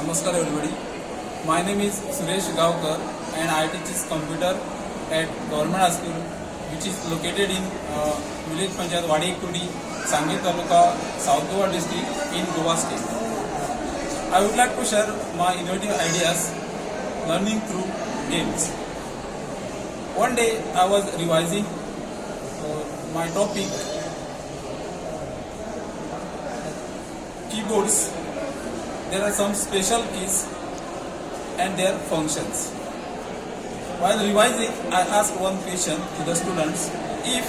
Namaskar everybody. My name is Suresh Gavkar and I teach computer at Government High School which is located in village Panchayat Wadi Ekudi, Sangli Taluka, South Goa district in Goa state. I would like to share my innovative ideas learning through games. One day I was revising my topic keyboards. There are some special keys and their functions. While revising, I asked one question to the students: if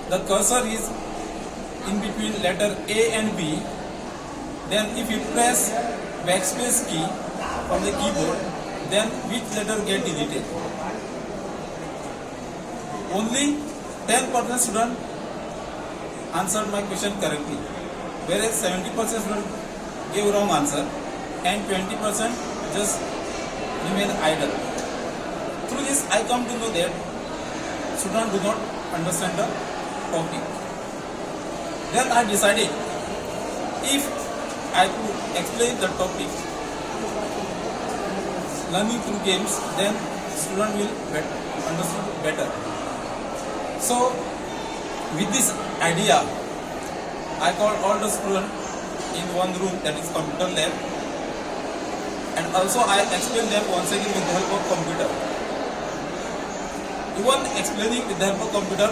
the cursor is in between letter A and B, then if you press backspace key from the keyboard, then which letter get deleted? Only 10% student answered my question correctly, whereas 70% student gave wrong answer and 20% just remain idle. Through this, I come to know that students do not understand the topic. Then I decided if I could explain the topic learning through games, then student will understand better. So, with this idea, I called all the students in one room, that is computer lab, and also I explained them once again with the help of computer. Even explaining with the help of computer,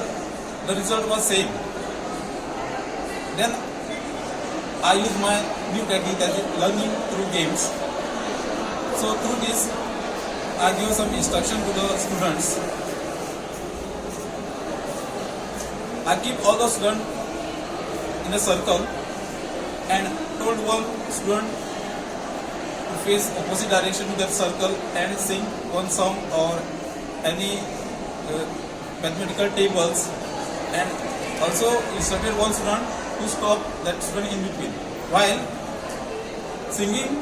the result was same. Then I use my new technique, that is learning through games. So through this, I give some instruction to the students. I keep all the students in a circle and told one student to face opposite direction to that circle and sing one song or any mathematical tables, and also instructed one student to stop that student in between. While singing,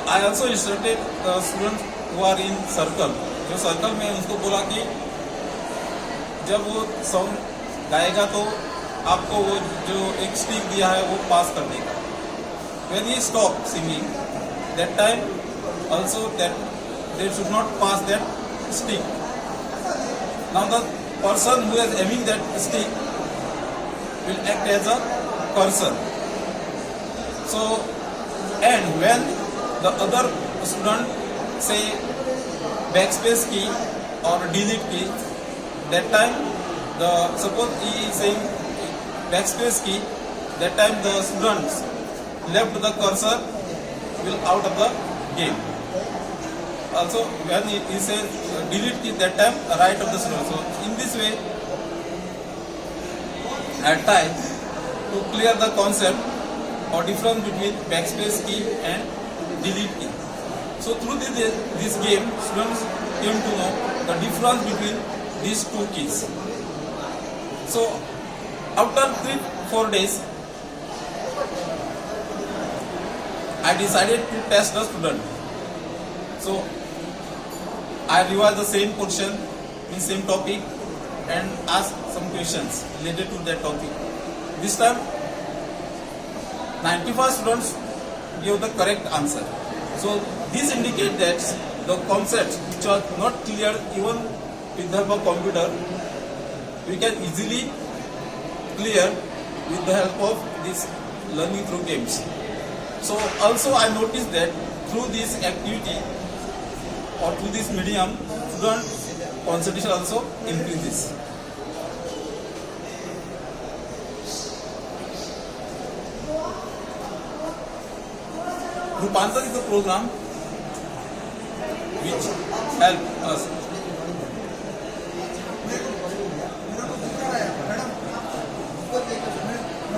I also instructed the students who are in circle. जो circle में उसको बोला कि जब वो song गाएगा तो आपको वो जो एक स्टिक दिया है वो पास कर देगा. When he stopped singing, that time also that they should not pass that stick. Now the person who is aiming that stick will act as a cursor. So, and when the other student say backspace key or delete key, that time suppose he is saying backspace key, that time the students left the cursor will out of the game. Also when he says delete key, that time right of the student. So in this way I try to clear the concept or difference between backspace key and delete key. So through this game, students came to know the difference between these two keys. So after 3-4 days, I decided to test the student. So I revised the same portion in same topic and asked some questions related to that topic. This time 95 students gave the correct answer. So this indicates that the concepts which are not clear even with the help of computer, we can easily clear with the help of this learning through games. So also I noticed that through this activity or through this medium, student concentration also increases. Rupantar is a program which helps us